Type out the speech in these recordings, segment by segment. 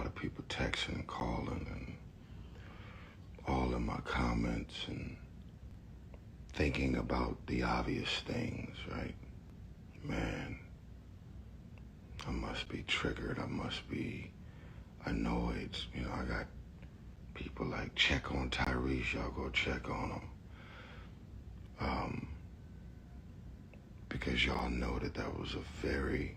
of people texting and calling and all in my comments and thinking about the obvious things, right? Man, I must be triggered. I must be annoyed. You know, I got people like, check on Tyrese. Y'all go check on him. Because y'all know that was a very,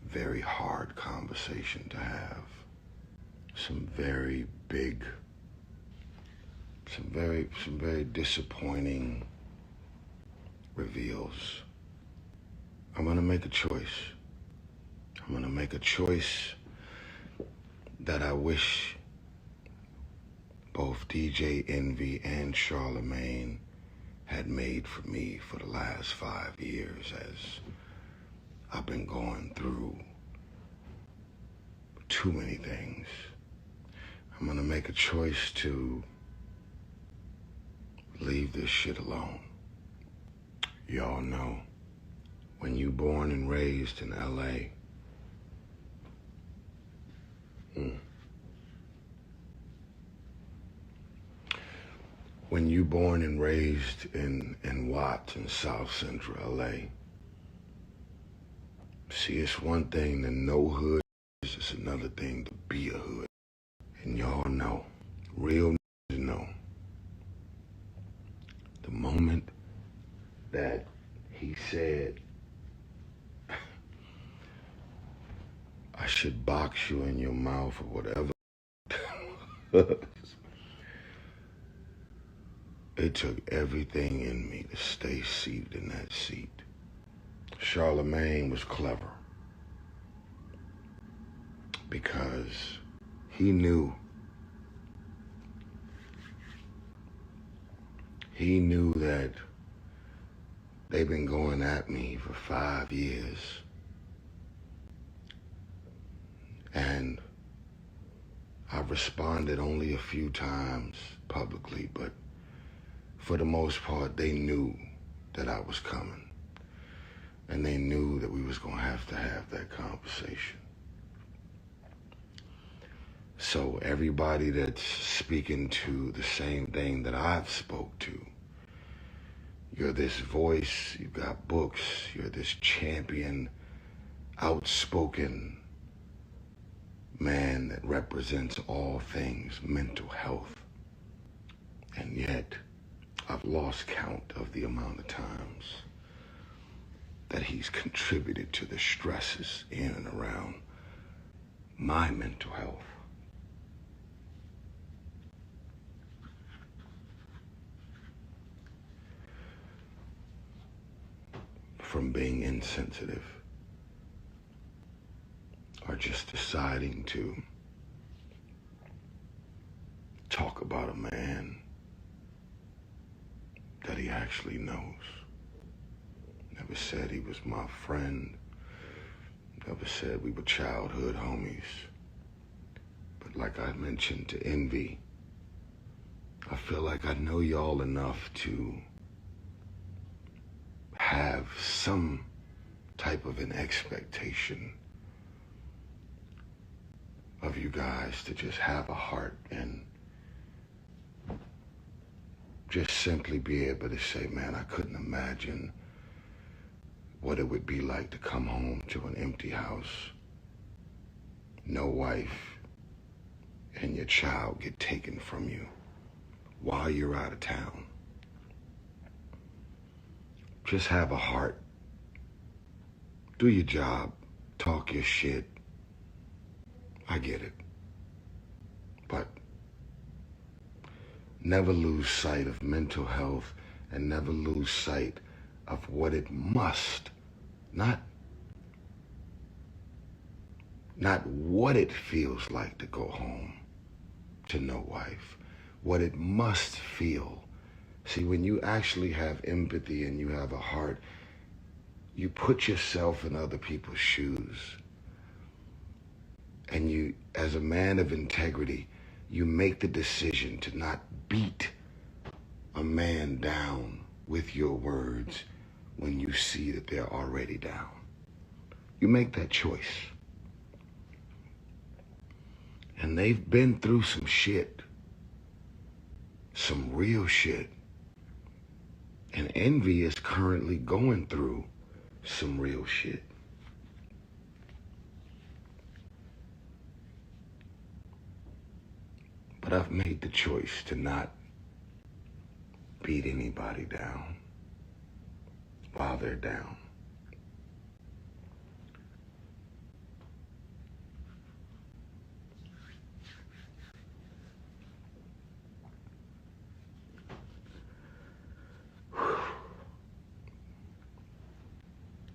very hard conversation to have. Some very big, some very disappointing reveals. I'm gonna make a choice. I'm gonna make a choice that I wish both DJ Envy and Charlemagne had made for me for the last 5 years, as I've been going through too many things. I'm gonna make a choice to leave this shit alone. Y'all know, when you born and raised in LA, when you born and raised in Watts in South Central LA, see, it's one thing to know hood, it's another thing to be a hood. And y'all know, real know, the moment that he said, I should box you in your mouth or whatever, it took everything in me to stay seated in that seat. Charlemagne was clever because he knew that they've been going at me for 5 years. And I've responded only a few times publicly, but for the most part, they knew that I was coming. And they knew that we was gonna have that conversation. So everybody that's speaking to the same thing that I've spoke to, you're this voice, you've got books, you're this champion, outspoken man that represents all things mental health. And yet, I've lost count of the amount of times that he's contributed to the stresses in and around my mental health. From being insensitive or just deciding to talk about a man that he actually knows. Never said he was my friend. Never said we were childhood homies. But like I mentioned to Envy, I feel like I know y'all enough to have some type of an expectation of you guys to just have a heart and just simply be able to say, man, I couldn't imagine what it would be like to come home to an empty house, no wife, and your child get taken from you while you're out of town. Just have a heart. Do your job. Talk your shit. I get it. But never lose sight of mental health and never lose sight of what it must, not what it feels like to go home to no wife, what it must feel. See, when you actually have empathy and you have a heart, you put yourself in other people's shoes. And you, as a man of integrity, you make the decision to not beat a man down with your words when you see that they're already down. You make that choice. And they've been through some shit. Some real shit. And Envy is currently going through some real shit. But I've made the choice to not beat anybody down while they're down.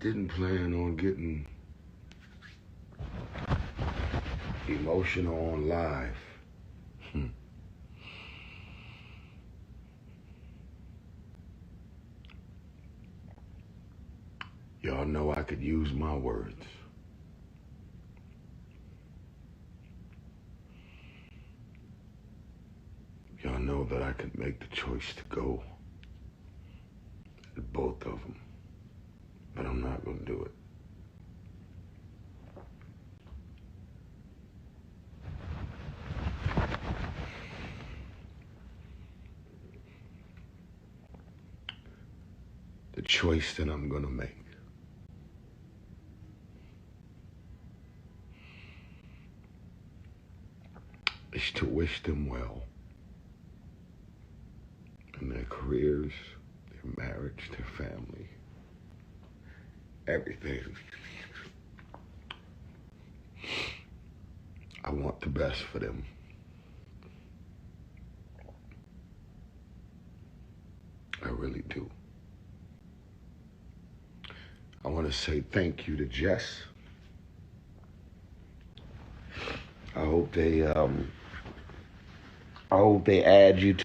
Didn't plan on getting emotional on live. Y'all know I could use my words. Y'all know that I could make the choice to go at both of them, but I'm not gonna do it. The choice that I'm gonna make is to wish them well in their careers, their marriage, their family, everything. I want the best for them. I really do. I want to say thank you to Jess. I hope they add you to,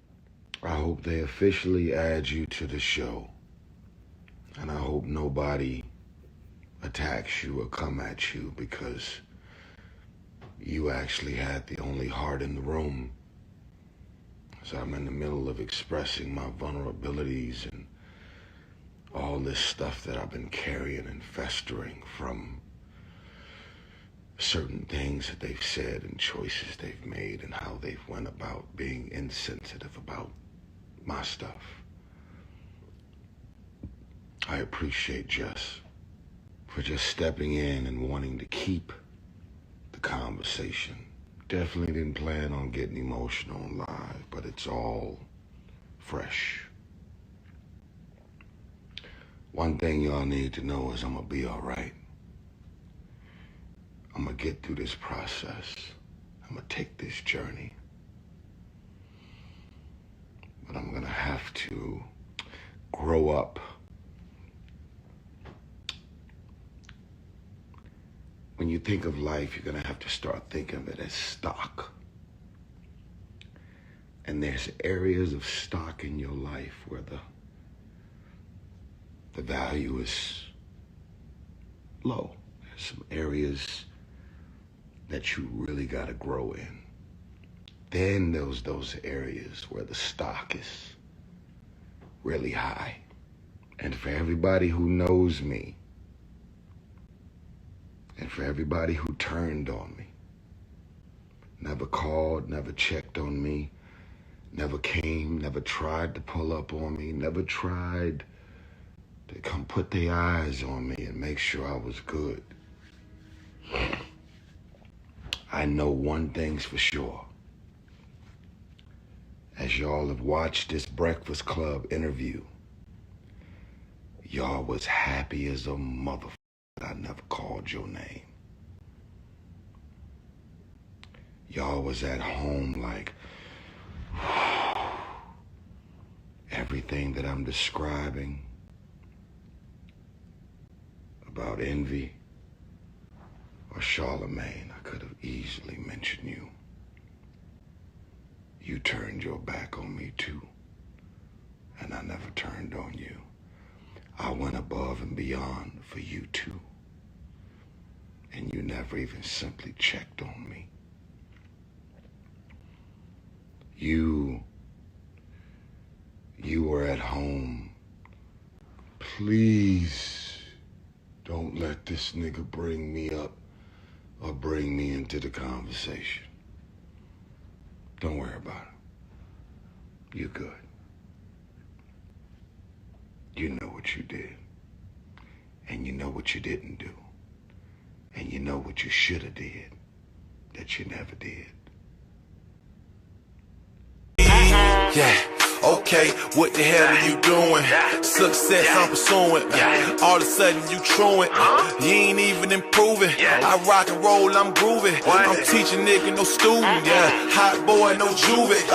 I hope they officially add you to the show. And I hope nobody attacks you or come at you because you actually had the only heart in the room. So I'm in the middle of expressing my vulnerabilities and all this stuff that I've been carrying and festering from certain things that they've said and choices they've made and how they've went about being insensitive about my stuff. I appreciate Jess for just stepping in and wanting to keep the conversation. Definitely didn't plan on getting emotional live, but it's all fresh. One thing y'all need to know is I'm gonna be all right. I'm gonna get through this process. I'm gonna take this journey. But I'm gonna have to grow up. When you think of life, you're gonna have to start thinking of it as stock. And there's areas of stock in your life where the value is low. There's some areas that you really gotta grow in. Then those areas where the stock is really high. And for everybody who knows me, and for everybody who turned on me, never called, never checked on me, never came, never tried to pull up on me, never tried to come put their eyes on me and make sure I was good. I know one thing's for sure. As y'all have watched this Breakfast Club interview, y'all was happy as a motherfucker I never called your name. Y'all was at home like, everything that I'm describing about Envy or Charlemagne, I could have easily mentioned you. You turned your back on me too, and I never turned on you. I went above and beyond for you too, and you never even simply checked on me. You were at home. Please don't let this nigga bring me up or bring me into the conversation. Don't worry about it. You're good. You know what you did. And you know what you didn't do. And you know what you should have did that you never did. Yeah, okay, what the hell are you doing? Success I'm pursuing. All of a sudden you truant. You ain't even improving. I rock and roll, I'm grooving. I'm teaching nigga, no student. Yeah, hot boy, no juvie.